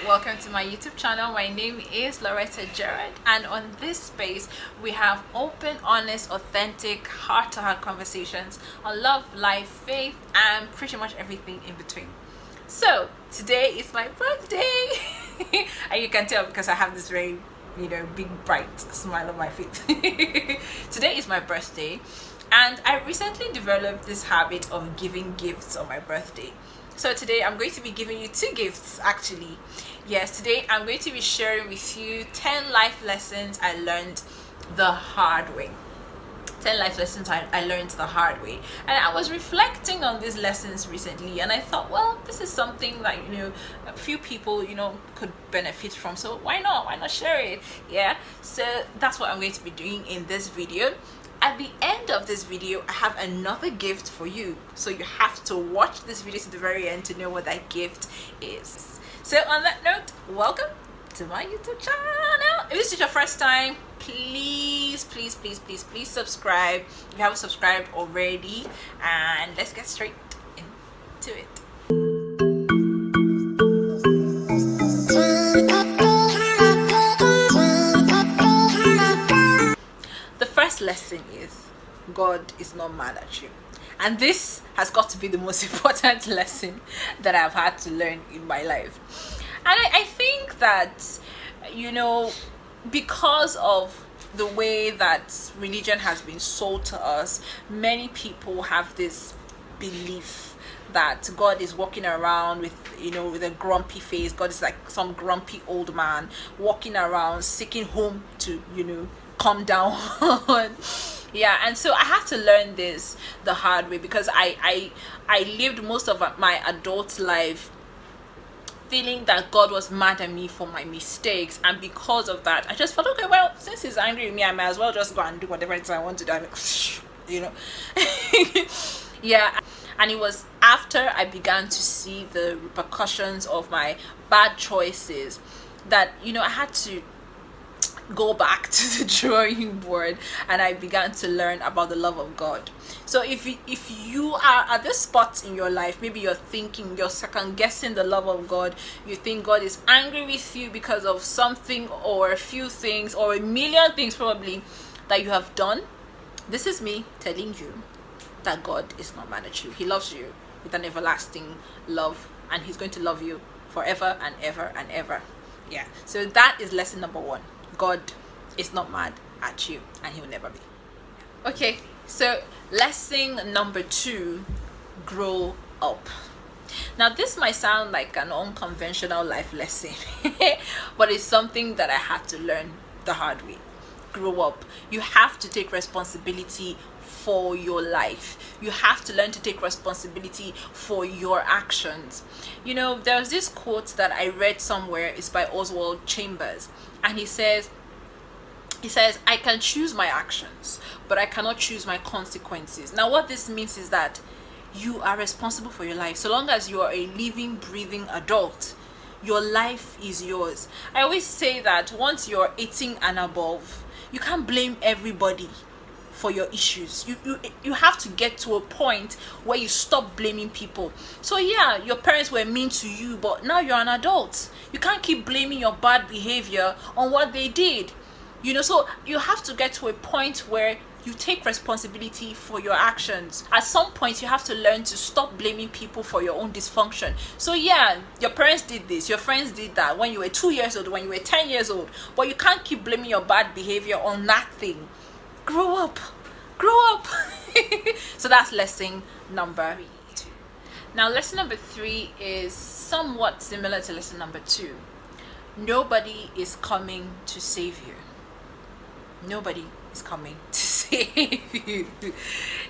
welcome to my YouTube channel. My name is Loretta Jared, and on this space we have open, honest, authentic, heart-to-heart conversations on love, life, faith, and pretty much everything in between. So today is my birthday and you can tell because I have this very big bright smile on my face. Today is my birthday, and I recently developed this habit of giving gifts on my birthday. So today I'm going to be giving you 2 gifts actually. Yes, today I'm going to be sharing with you 10 life lessons I learned the hard way. 10 life lessons I learned the hard way. And I was reflecting on these lessons recently, and I thought, well, this is something that a few people could benefit from, so why not share it? Yeah, so that's what I'm going to be doing in this video. At the end of this video, I have another gift for you, so you have to watch this video to the very end to know what that gift is. So on that note, welcome to my YouTube channel. If this is your first time, please subscribe if you haven't subscribed already, and let's get straight into it. The first lesson is God is not mad at you, and this has got to be the most important lesson that I've had to learn in my life. And I think that because of the way that religion has been sold to us, many people have this belief that God is walking around with a grumpy face. God is like some grumpy old man walking around seeking whom to calm down. Yeah, and so I had to learn this the hard way, because I lived most of my adult life feeling that God was mad at me for my mistakes, and because of that I just thought, okay, well, since he's angry with me, I might as well just go and do whatever it is I want to do. Yeah, and it was after I began to see the repercussions of my bad choices that I had to go back to the drawing board, and I began to learn about the love of God. So if you are at this spot in your life, maybe you're second guessing the love of God, you think God is angry with you because of something or a few things or a million things probably that you have done, this is me telling you that God is not mad at you. He loves you with an everlasting love, and he's going to love you forever and ever and ever. Yeah, so that is lesson number 1. God is not mad at you, and he'll never be. Okay, so lesson number 2, grow up. Now this might sound like an unconventional life lesson but it's something that I had to learn the hard way. Grow up. You have to take responsibility for your life. You have to learn to take responsibility for your actions. There was this quote that I read somewhere. It's by Oswald Chambers, and he says, I can choose my actions, but I cannot choose my consequences. Now what this means is that you are responsible for your life. So long as you are a living, breathing adult, your life is yours. I always say that once you're 18 and above, you can't blame everybody for your issues. You have to get to a point where you stop blaming people. So yeah, your parents were mean to you, but now you're an adult. You can't keep blaming your bad behavior on what they did. So you have to get to a point where you take responsibility for your actions. At some point you have to learn to stop blaming people for your own dysfunction. So yeah, your parents did this, your friends did that when you were 2 years old, when you were 10 years old, but you can't keep blaming your bad behavior on that thing. Grow up. So that's lesson number 2. Now lesson number 3 is somewhat similar to lesson number 2. Nobody is coming to save you. Nobody is coming to save you.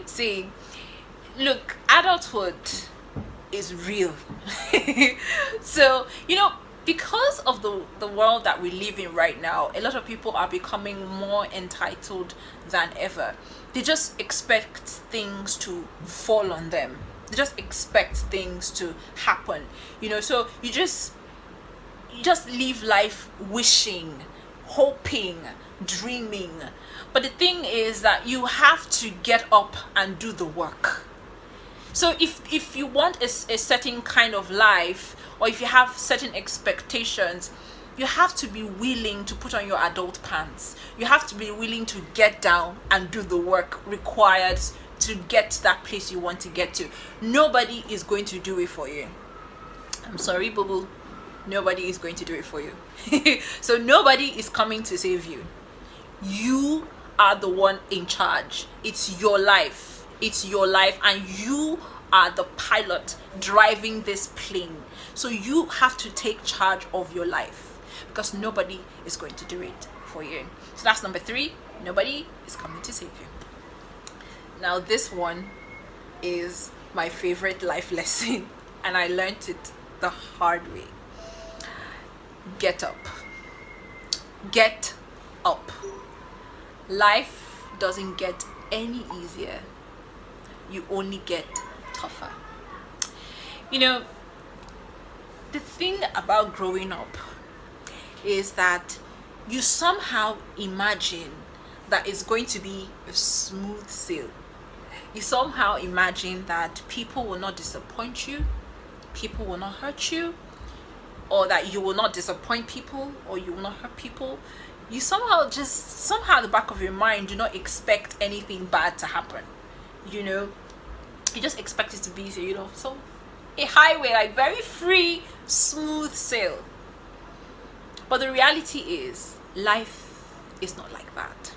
See, look, adulthood is real. So because of the world that we live in right now, a lot of people are becoming more entitled than ever. They just expect things to fall on them. They just expect things to happen. So you just live life wishing, hoping, dreaming. But the thing is that you have to get up and do the work. So if you want a certain kind of life, or if you have certain expectations, you have to be willing to put on your adult pants. You have to be willing to get down and do the work required to get to that place you want to get to. Nobody is going to do it for you. I'm sorry, boo boo. Nobody is going to do it for you. So nobody is coming to save you. You are the one in charge. It's your life. It's your life, and you are the pilot driving this plane. So you have to take charge of your life, because nobody is going to do it for you. So that's number 3. Nobody is coming to save you. Now this one is my favorite life lesson, and I learned it the hard way. Get up. Get up. Life doesn't get any easier. You only get tougher. You know, the thing about growing up is that you somehow imagine that it's going to be a smooth sail. You somehow imagine that people will not disappoint you, people will not hurt you, or that you will not disappoint people, or you will not hurt people. You somehow at the back of your mind do not expect anything bad to happen. You know, you just expect it to be, so a highway, like very free, smooth sail. But the reality is, life is not like that.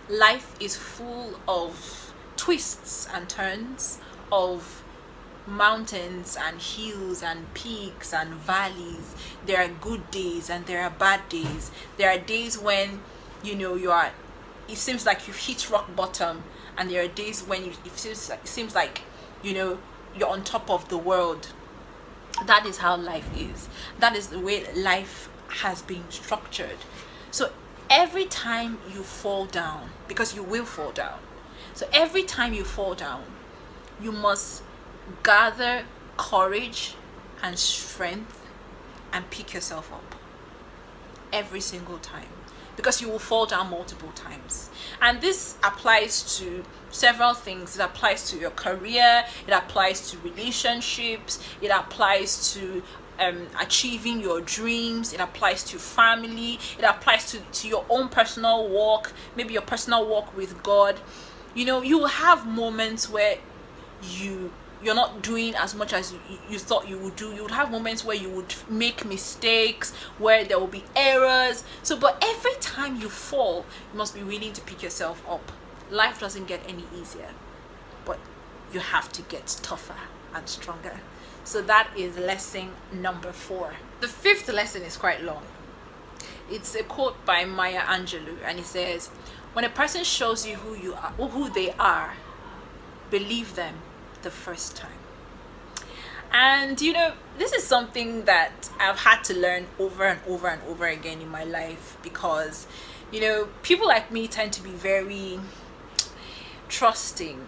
Life is full of twists and turns, of mountains and hills and peaks and valleys. There are good days and there are bad days. There are days when it seems like you've hit rock bottom, and there are days when it seems like you're on top of the world. That is how life is. That is the way life has been structured. So every time you fall down, because you will fall down, so every time you fall down, you must gather courage and strength and pick yourself up every single time, because you will fall down multiple times. And this applies to several things. It applies to your career, it applies to relationships, it applies to achieving your dreams, it applies to family, it applies to your own personal walk, maybe your personal walk with God. You will have moments where you're not doing as much as you thought you would do. You would have moments where you would make mistakes, where there will be errors. But every time you fall, you must be willing to pick yourself up. Life doesn't get any easier, but you have to get tougher and stronger. So that is lesson number 4. The 5th lesson is quite long. It's a quote by Maya Angelou, and it says, "When a person shows you who they are, believe them the first time." And this is something that I've had to learn over and over and over again in my life, because people like me tend to be very trusting,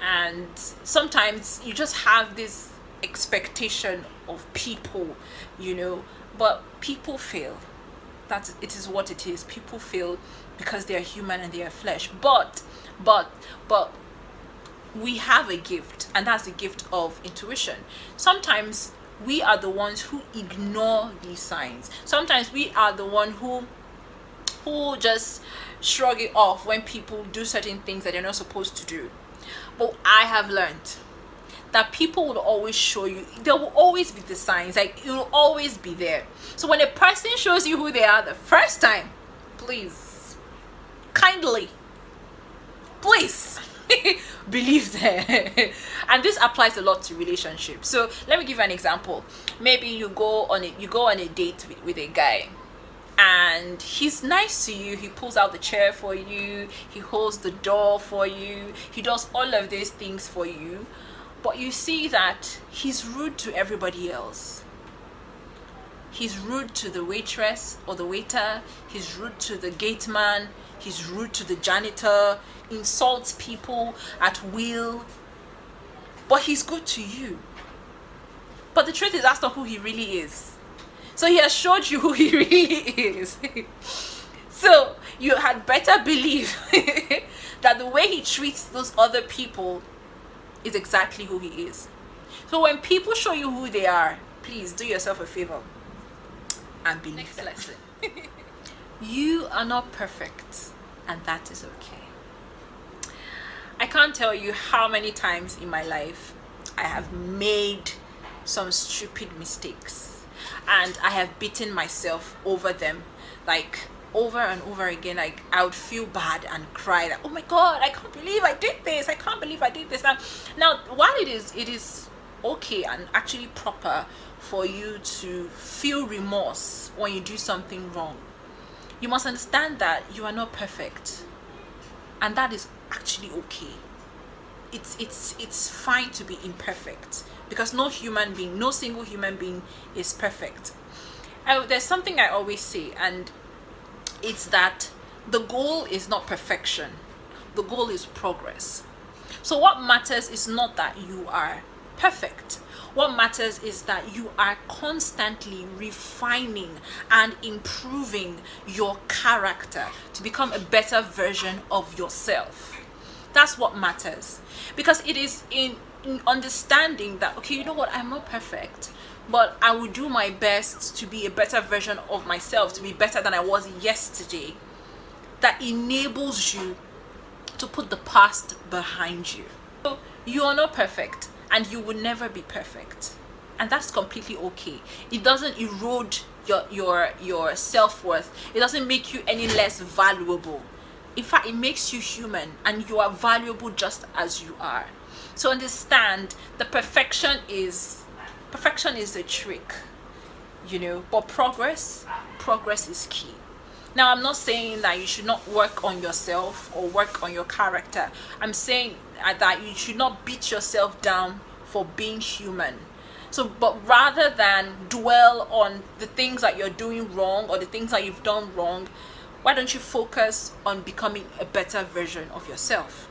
and sometimes you just have this expectation of people, but people fail. It is what it is. People fail because they are human and they are flesh. But we have a gift, and that's the gift of intuition. Sometimes we are the ones who ignore these signs. Sometimes we are the one who just shrug it off when people do certain things that they're not supposed to do. But I have learned that people will always show you. There will always be the signs, like it will always be there. So when a person shows you who they are the first time, please, kindly, please believe them. And this applies a lot to relationships. So let me give you an example. Maybe you go on a date with a guy, and he's nice to you. He pulls out the chair for you, he holds the door for you, he does all of these things for you. But you see that he's rude to everybody else. He's rude to the waitress or the waiter. He's rude to the gate man. He's rude to the janitor. Insults people at will. But he's good to you. But the truth is, that's not who he really is. So he has showed you who he really is. So you had better believe that the way he treats those other people is exactly who he is. So when people show you who they are, please do yourself a favor and believe. Next lesson. You are not perfect, and that is okay. I can't tell you how many times in my life I have made some stupid mistakes, and I have beaten myself over them, like over and over again. Like I would feel bad and cry, like, oh my god, I can't believe I did this, I can't believe I did this. Now while it is okay and actually proper for you to feel remorse when you do something wrong, you must understand that you are not perfect, and that is actually okay. It's fine to be imperfect, because no single human being is perfect. There's something I always say, and it's that the goal is not perfection, the goal is progress. So what matters is not that you are perfect. What matters is that you are constantly refining and improving your character to become a better version of yourself. That's what matters. Because it is in understanding that, okay, you know what, I'm not perfect, but I will do my best to be a better version of myself, to be better than I was yesterday, that enables you to put the past behind you. So you are not perfect, and you will never be perfect, and that's completely okay. It doesn't erode your self-worth. It doesn't make you any less valuable. In fact, it makes you human, and you are valuable just as you are. So understand that perfection is a trick, but progress is key. Now, I'm not saying that you should not work on yourself or work on your character. I'm saying that you should not beat yourself down for being human. So, but rather than dwell on the things that you're doing wrong or the things that you've done wrong, why don't you focus on becoming a better version of yourself?